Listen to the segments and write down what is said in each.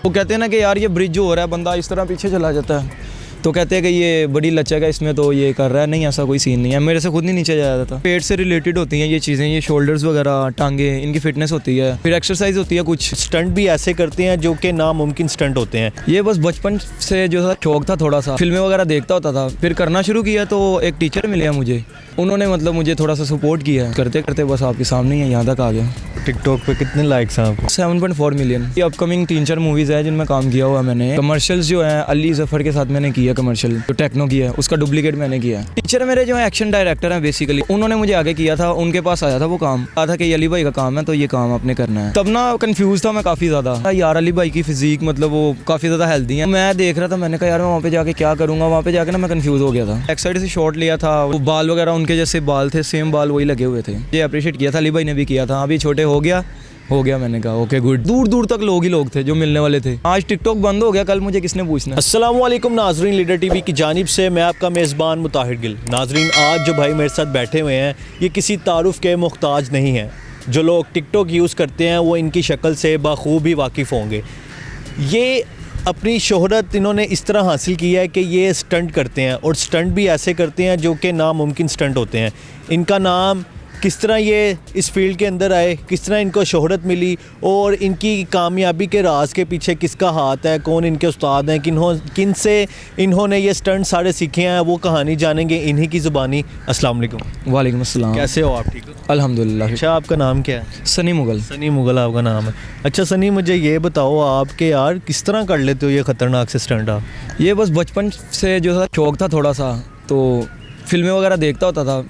वो कहते हैं ना कि यार ये ब्रिज जो हो रहा है बंदा इस तरह पीछे चला जाता है, तो कहते हैं कि ये बड़ी लचक है इसमें, तो ये कर रहा है। नहीं, ऐसा कोई सीन नहीं है, मेरे से खुद नहीं नीचे जाया जाता। पेट से रिलेटेड होती हैं ये चीज़ें, ये शोल्डर्स वगैरह, टांगे, इनकी फिटनेस होती है, फिर एक्सरसाइज होती है। कुछ स्टंट भी ऐसे करते हैं जो कि नामुमकिन स्टंट होते हैं। ये बस बचपन से जो था शौक था, थोड़ा सा फिल्में वगैरह देखता होता था, फिर करना शुरू किया तो एक टीचर मिले मुझे, उन्होंने मतलब मुझे थोड़ा सा सपोर्ट किया, करते करते बस आपके सामने ही यहाँ तक आ गया। टिकटॉक पे कितने लाइक्स हैं आपको? 7.4 मिलियन। ये अपकमिंग 3-4 मूवीज़ है जिनमें काम किया हुआ मैंने। कमर्शियल्स जो है अली जफ़र के साथ मैंने किया, कमर्शियल जो टेक्नो की है उसका डुप्लीकेट मैंने किया। टीचर मेरे जो एक्शन डायरेक्टर हैं बेसिकली, उन्होंने मुझे आगे किया था, उनके पास आया था वो काम, कहा था कि अली भाई का काम है तो ये काम आपने करना है। तब ना कंफ्यूज था मैं काफ़ी ज़्यादा, यार अली भाई की फिजिक मतलब वो काफ़ी ज़्यादा हेल्दी है। मैं देख रहा था, मैंने कहा यार मैं वहाँ पे जाके क्या करूँगा, वहाँ पे जाके ना मैं कंफ्यूज हो गया था। एक साइड से शॉट लिया था, वो बाल वगैरह उनके जैसे बाल थे, सेम बाल वही लगे हुए थे। ये अप्रिशिएट किया था, अली भाई ने भी किया था। अभी छोटे हो गया, मैंने कहा ओके गुड। दूर दूर तक लोग ही लोग थे जो मिलने वाले थे। आज टिकटॉक बंद हो गया, कल मुझे किसने पूछना। अस्सलामुअलैकुम नाजरीन, लीडर टीवी की जानिब से मैं आपका मेज़बान मुताहिर गिल। नाजरीन, आज जो भाई मेरे साथ बैठे हुए हैं ये किसी तारुफ के मुहताज नहीं हैं। जो लोग टिकटॉक यूज़ करते हैं वो इनकी शक्ल से बखूब ही वाकिफ़ होंगे। ये अपनी शोहरत इन्होंने इस तरह हासिल की है कि ये स्टंट करते हैं, और स्टंट भी ऐसे करते हैं जो कि नामुमकिन स्टंट होते हैं। इनका नाम, किस तरह ये इस फील्ड के अंदर आए, किस तरह इनको शोहरत मिली, और इनकी कामयाबी के राज के पीछे किसका हाथ है, कौन इनके उस्ताद हैं, किन से इन्होंने ये स्टंट सारे सीखे हैं, वो कहानी जानेंगे इन्हीं की ज़ुबानी। अस्सलाम वालेकुम। वालेकुम अस्सलाम। कैसे हो आप? ठीक हो? अल्हम्दुलिल्लाह। अच्छा, आपका नाम क्या है? सनी मुगल। सनी मुगल आपका नाम है। अच्छा सनी, मुझे ये बताओ आप कि यार किस तरह कर लेते हो ये ख़तरनाक से स्टंट आप? ये बस बचपन से जो था शौक था थोड़ा सा, तो फिल्में वगैरह देखता होता था,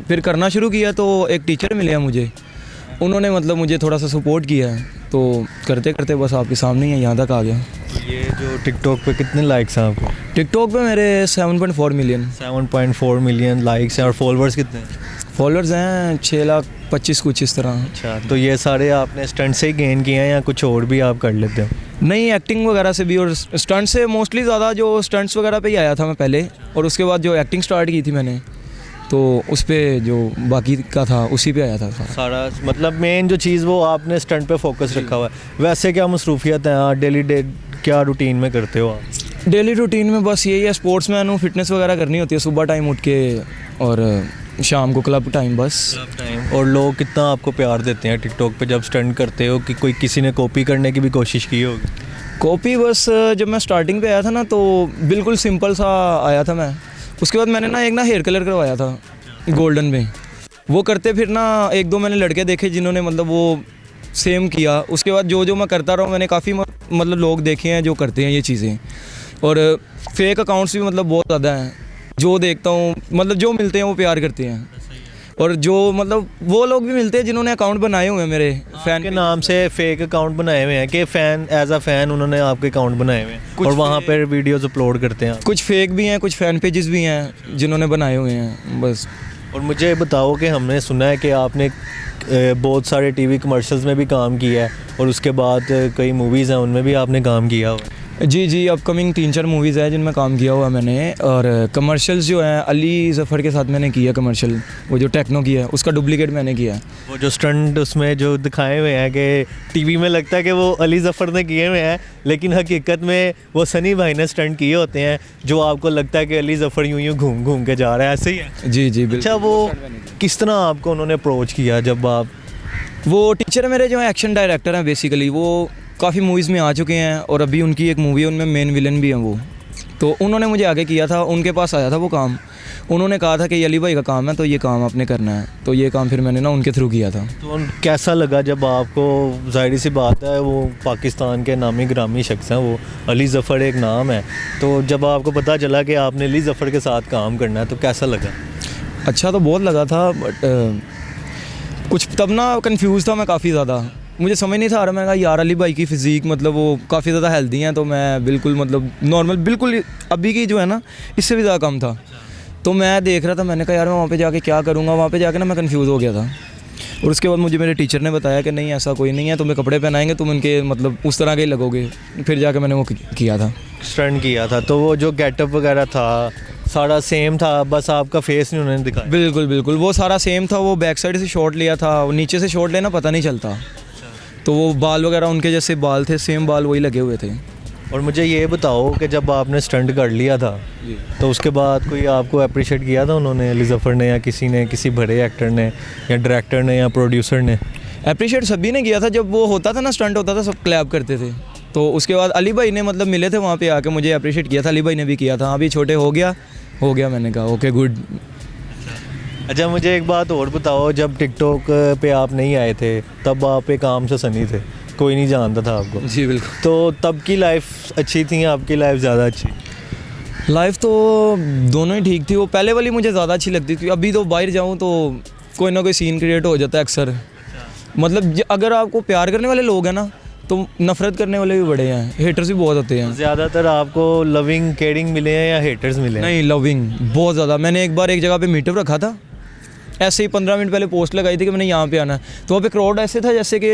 फिर करना शुरू किया तो एक टीचर मिले मुझे, उन्होंने मतलब मुझे थोड़ा सा सपोर्ट किया, तो करते करते बस आपके सामने ही यहाँ तक आ गया। ये जो टिकटॉक पे कितने लाइक्स हैं आपको? टिकटॉक पे मेरे 7.4 मिलियन। 7.4 मिलियन लाइक्स हैं, और फॉलोअर्स कितने हैं? फॉलोअर्स हैं 6,25,000 कुछ इस तरह। अच्छा, तो ये सारे आपने स्टंट से ही गेन किए हैं या कुछ और भी आप कर लेते हो? नहीं, एक्टिंग वगैरह से भी, और स्टंट से मोस्टली ज़्यादा जो स्टंट्स वगैरह पे ही आया था मैं पहले, और उसके बाद जो एक्टिंग स्टार्ट की थी मैंने, तो उस पे जो बाकी का था उसी पे आया था सारा। मतलब मेन जो चीज़ वो आपने स्टंट पे फोकस रखा हुआ है। वैसे क्या मसरूफियत है डेली क्या रूटीन में करते हो आप? डेली रूटीन में बस यही है, स्पोर्ट्स मैन हूँ, फिटनेस वगैरह करनी होती है सुबह टाइम उठ के, और शाम को क्लब टाइम बस। Club time. और लोग कितना आपको प्यार देते हैं टिकटॉक पे जब स्टंट करते हो, कि कोई किसी ने कॉपी करने की भी कोशिश की होगी? कॉपी बस जब मैं स्टार्टिंग पे आया था ना तो बिल्कुल सिंपल सा आया था मैं। उसके बाद मैंने ना एक ना हेयर कलर करवाया था गोल्डन में, वो करते फिर ना 1-2 मैंने लड़के देखे जिन्होंने मतलब वो सेम किया। उसके बाद जो मैं करता रहा हूँ, मैंने काफ़ी मतलब लोग देखे हैं जो करते हैं ये चीज़ें, और फेक अकाउंट्स भी मतलब बहुत ज़्यादा हैं जो देखता हूँ, मतलब जो मिलते हैं वो प्यार करते हैं, और जो मतलब वो लोग भी मिलते हैं जिन्होंने अकाउंट बनाए हुए हैं मेरे फ़ैन के नाम से, फेक अकाउंट बनाए हुए हैं कि फ़ैन एज अ फ़ैन उन्होंने आपके अकाउंट बनाए हुए हैं और वहाँ पर वीडियोज़ अपलोड करते हैं। कुछ फेक भी हैं, कुछ फ़ैन पेजेस भी हैं जिन्होंने बनाए हुए हैं बस। और मुझे बताओ कि हमने सुना है कि आपने बहुत सारे टीवी कमर्शियल्स में भी काम किया है, और उसके बाद कई मूवीज़ हैं उनमें भी आपने काम किया हुआ है। जी, अपकमिंग 3-4 मूवीज़ है जिनमें काम किया हुआ मैंने, और कमर्शियल्स जो हैं अली ज़फ़र के साथ मैंने किया कमर्शियल, वो जो टेक्नो की है उसका डुप्लीकेट मैंने किया है। वो जो स्टंट उसमें जो दिखाए हुए हैं कि टीवी में लगता है कि वो अली ज़फ़र ने किए हुए हैं, लेकिन हकीकत में वो सनी भाई ने स्टंट किए होते हैं, जो आपको लगता है कि अली ज़फ़र यूँ घूम घूम के जा रहा है, ऐसे ही है? जी बिल्कुल। अच्छा, वो किस तरह आपको उन्होंने अप्रोच किया जब आप? वो टीचर मेरे जो एक्शन डायरेक्टर हैं बेसिकली, वो काफ़ी मूवीज़ में आ चुके हैं, और अभी उनकी एक मूवी है उनमें मेन विलन भी हैं वो, तो उन्होंने मुझे आगे किया था, उनके पास आया था वो काम, उन्होंने कहा था कि ये अली भाई का काम है तो ये काम आपने करना है, तो ये काम फिर मैंने ना उनके थ्रू किया था। तो कैसा लगा जब आपको, ज़ाहिर सी बात है वो पाकिस्तान के नामी ग्रामी शख्स हैं, वो अली ज़फ़र एक नाम है, तो जब आपको पता चला कि आपने अली ज़फ़र के साथ काम करना है तो कैसा लगा? अच्छा तो बहुत लगा था, बट कुछ तब ना कंफ्यूज था मैं काफ़ी ज़्यादा, मुझे समझ नहीं था आ रहा। मैं कहा यार अली भाई की फ़िज़ीक मतलब वो काफ़ी ज़्यादा हेल्दी हैं, तो मैं बिल्कुल मतलब नॉर्मल, बिल्कुल अभी की जो है ना इससे भी ज़्यादा कम था, तो मैं देख रहा था, मैंने कहा यार मैं वहाँ पे जाके क्या करूँगा, वहाँ पे जाके ना मैं कंफ्यूज हो गया था। और उसके बाद मुझे मेरे टीचर ने बताया कि नहीं ऐसा कोई नहीं है, तुम्हें कपड़े पहनाएंगे, तुम उनके मतलब उस तरह के ही लगोगे, फिर जाके मैंने वो किया था, स्टंट किया था। तो वो जो गेटअप वगैरह था सारा सेम था, बस आपका फेस नहीं उन्होंने दिखाया? बिल्कुल वो सारा सेम था, वो बैक साइड से शॉट लिया था, वो नीचे से शॉट लेना पता नहीं चलता, तो वो बाल वगैरह उनके जैसे बाल थे, सेम बाल वही लगे हुए थे। और मुझे ये बताओ कि जब आपने स्टंट कर लिया था तो उसके बाद कोई आपको अप्रिशिएट किया था उन्होंने, अली ज़फ़र ने या किसी ने, किसी बड़े एक्टर ने या डायरेक्टर ने या प्रोड्यूसर ने? अप्रिशिएट सभी ने किया था। जब वो होता था ना, स्टंट होता था, सब क्लैप करते थे। तो उसके बाद अली भाई ने मतलब मिले थे वहाँ पे आके, मुझे अप्रिशिएट किया था। अली भाई ने भी किया था, अभी छोटे हो गया। मैंने कहा ओके गुड। अच्छा, मुझे एक बात और बताओ, जब टिकटॉक पे आप नहीं आए थे तब आप एक आम से सनी थे, कोई नहीं जानता था आपको। जी बिल्कुल। तो तब की लाइफ अच्छी थी या आपकी लाइफ ज़्यादा अच्छी? लाइफ तो दोनों ही ठीक थी। वो पहले वाली मुझे ज़्यादा अच्छी लगती थी। अभी तो बाहर जाऊँ तो कोई ना कोई सीन क्रिएट हो जाता है अक्सर। मतलब अगर आपको प्यार करने वाले लोग हैं ना, तो नफ़रत करने वाले भी बड़े हैं, हेटर्स भी बहुत होते हैं। ज़्यादातर आपको लविंग केयरिंग मिले हैं या हेटर्स मिले हैं? नहीं, लविंग बहुत ज़्यादा। मैंने एक बार एक जगह पे मीटअप रखा था, ऐसे ही 15 मिनट पहले पोस्ट लगाई थी कि मैंने यहाँ पे आना है। तो वहाँ पे क्राउड ऐसे था जैसे कि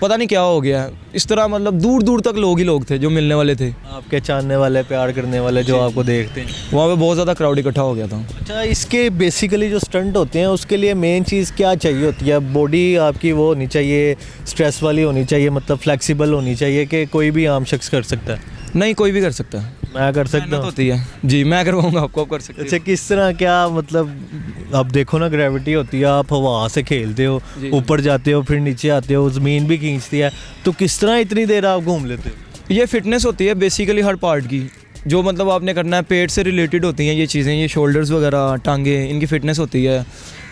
पता नहीं क्या हो गया, इस तरह मतलब दूर दूर तक लोग ही लोग थे जो मिलने वाले थे, आपके चाहने वाले, प्यार करने वाले जो आपको देखते हैं। वहाँ पे बहुत ज़्यादा क्राउड इकट्ठा हो गया था। अच्छा, इसके बेसिकली जो स्टंट होते हैं उसके लिए मेन चीज़ क्या चाहिए होती है? बॉडी आपकी वो होनी चाहिए, स्ट्रेस वाली होनी चाहिए, मतलब फ्लेक्सिबल होनी चाहिए कि कोई भी आम शख्स कर सकता है? नहीं, कोई भी कर सकता है। मैं कर सकता मेहनत हूँ? होती है जी, मैं करवाऊँगा आपको, आप कर सकते अच्छा, किस तरह, क्या मतलब आप देखो ना, ग्रेविटी होती है, आप हवा से खेलते हो, जी। ऊपर जाते हो, फिर नीचे आते हो, ज़मीन भी खींचती है, तो किस तरह इतनी देर आप घूम लेते हो? ये फिटनेस होती है बेसिकली हर पार्ट की, जो मतलब आपने करना है, पेट से रिलेटेड होती हैं ये चीज़ें, ये शोल्डर्स वगैरह, टांगे, इनकी फिटनेस होती है।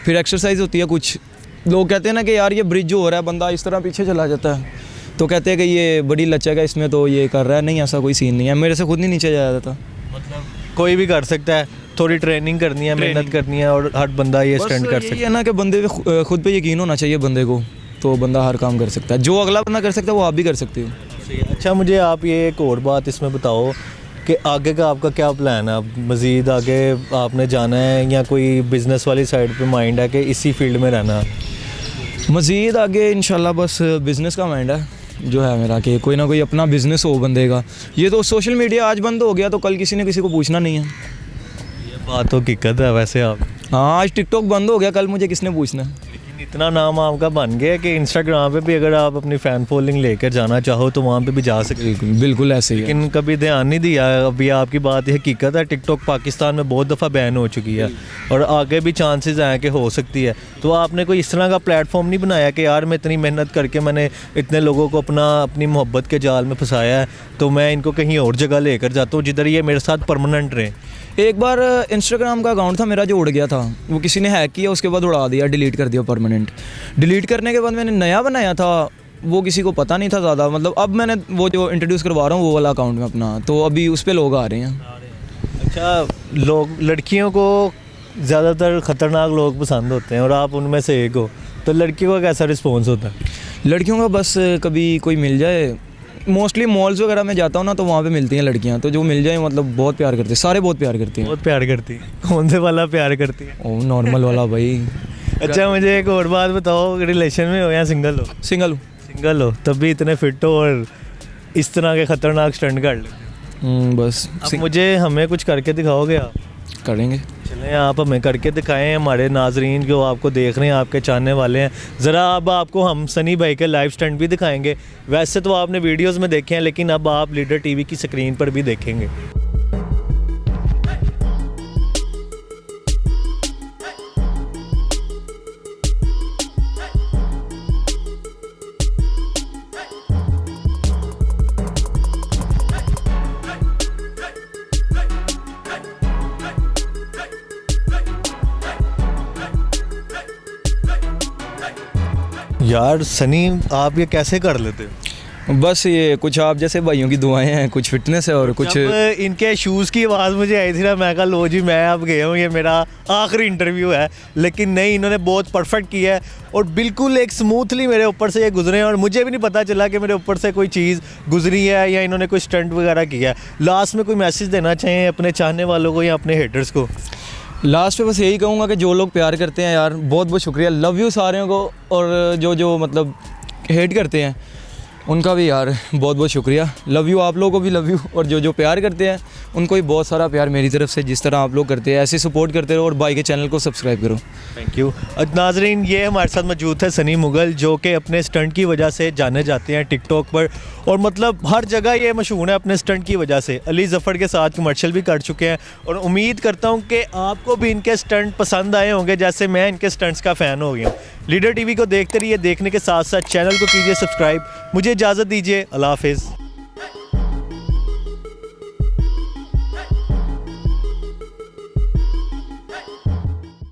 फिर एक्सरसाइज होती है। कुछ लोग कहते हैं ना कि यार ये ब्रिज हो रहा है, बंदा इस तरह पीछे चला जाता है, तो कहते हैं कि ये बड़ी लचक है इसमें, तो ये कर रहा है। नहीं, ऐसा कोई सीन नहीं है, मेरे से खुद नहीं नीचे जाया जाता। मतलब कोई भी कर सकता है, थोड़ी ट्रेनिंग करनी है, मेहनत करनी है और हर बंदा ये स्टंट कर यही सकता है ना कि बंदे पे खुद पे यकीन होना चाहिए बंदे को, तो बंदा हर काम कर सकता है। जो अगला बंदा कर सकता है वो आप भी कर सकते हो। है। अच्छा, मुझे आप ये एक और बात इसमें बताओ कि आगे का आपका क्या प्लान है? अब मज़ीद आगे आपने जाना है या कोई बिज़नेस वाली साइड पे माइंड है कि इसी फील्ड में रहना है? मज़ीद आगे इंशाल्लाह बस बिज़नेस का माइंड है जो है मेरा, कि कोई ना कोई अपना बिज़नेस हो बंदे का। ये तो सोशल मीडिया आज बंद हो गया तो कल किसी ने किसी को पूछना नहीं है। ये बात तो हकीकत है वैसे आप। हाँ, आज टिकटॉक बंद हो गया, कल मुझे किसने पूछना है। लेकिन इतना नाम आपका बन गया कि इंस्टाग्राम पे भी अगर आप अपनी फ़ैन फॉलोइंग लेकर जाना चाहो तो वहाँ पे भी जा सकते। बिल्कुल बिल्कुल ऐसे ही है। लेकिन कभी ध्यान नहीं दिया। अभी आपकी बात ये हकीकत है, टिकटॉक पाकिस्तान में बहुत दफ़ा बैन हो चुकी है और आगे भी चांसेस हैं कि हो सकती है। तो आपने कोई इस तरह का प्लेटफॉर्म नहीं बनाया कि यार मैं इतनी मेहनत करके मैंने इतने लोगों को अपनी मोहब्बत के जाल में फंसाया है, तो मैं इनको कहीं और जगह लेकर जाता हूँ जिधर ये मेरे साथ परमानेंट रहे? एक बार इंस्टाग्राम का अकाउंट था मेरा जो उड़ गया था, वो किसी ने हैक किया, उसके बाद उड़ा दिया, डिलीट कर दिया परमानेंट। डिलीट करने के बाद मैंने नया बनाया था, वो किसी को पता नहीं था ज़्यादा। मतलब अब मैंने वो जो इंट्रोड्यूस करवा रहा हूँ वो वाला अकाउंट में अपना, तो अभी उस पर लोग आ रहे हैं। अच्छा, लोग, लड़कियों को ज़्यादातर ख़तरनाक लोग पसंद होते हैं और आप उनमें से एक हो, तो लड़कियों का कैसा रिस्पॉन्स होता है? लड़कियों का बस कभी कोई मिल जाए, मोस्टली मॉल्स वगैरह में जाता हूँ ना, तो वहाँ पे मिलती हैं लड़कियाँ, तो जो मिल जाए मतलब बहुत प्यार करते हैं, सारे बहुत प्यार करते हैं। बहुत प्यार करती है? कौन से वाला प्यार करती है? ओ नॉर्मल वाला भाई। अच्छा, मुझे एक और बात बताओ, रिलेशन में हो या सिंगल हो? सिंगल हूँ। सिंगल हो तब भी इतने फिट हो और इस तरह के ख़तरनाक स्टंट कर लेते? बस अब मुझे हमें कुछ करके दिखाओगे आप? करेंगे। चलें, आप हमें करके दिखाएं, हमारे नाजरीन जो आपको देख रहे हैं, आपके चाहने वाले हैं। ज़रा अब आपको हम सनी भाई के लाइव स्टंट भी दिखाएंगे। वैसे तो आपने वीडियोस में देखे हैं, लेकिन अब आप लीडर टीवी की स्क्रीन पर भी देखेंगे। यार सनी, आप ये कैसे कर लेते हो? बस ये कुछ आप जैसे भाइयों की दुआएं हैं, कुछ फिटनेस है और कुछ। जब इनके शूज़ की आवाज़ मुझे आई थी ना, मैं कहा लो जी मैं अब गया हूँ, ये मेरा आखिरी इंटरव्यू है। लेकिन नहीं, इन्होंने बहुत परफेक्ट किया है और बिल्कुल एक स्मूथली मेरे ऊपर से ये गुजरे हैं और मुझे भी नहीं पता चला कि मेरे ऊपर से कोई चीज़ गुजरी है या इन्होंने कोई स्टंट वगैरह किया है। लास्ट में कोई मैसेज देना चाहिए अपने चाहने वालों को या अपने हेटर्स को? लास्ट पे बस यही कहूँगा कि जो लोग प्यार करते हैं यार, बहुत बहुत शुक्रिया, लव यू सारे को। और जो मतलब हेट करते हैं, उनका भी यार बहुत बहुत शुक्रिया, लव यू, आप लोगों को भी लव यू, और जो जो प्यार करते हैं उनको भी बहुत सारा प्यार मेरी तरफ से, जिस तरह आप लोग करते हैं ऐसे सपोर्ट करते रहो, और भाई के चैनल को सब्सक्राइब करो। Thank you. नाजरीन, ये हमारे साथ मौजूद है सनी मुगल, जो कि अपने स्टंट की वजह से जाने जाते हैं टिकटॉक पर, और मतलब हर जगह ये मशहूर है अपने स्टंट की वजह से। अली ज़फ़र के साथ कमर्शियल भी कर चुके हैं, और उम्मीद करता हूँ कि आपको भी इनके स्टंट पसंद आए होंगे जैसे मैं इनके स्टंट्स का फ़ैन हो गया हूँ। लीडर टीवी को देखते रहिए, देखने के साथ साथ चैनल को कीजिए सब्सक्राइब। मुझे इजाज़त दीजिए, अल्लाह हाफ़िज़।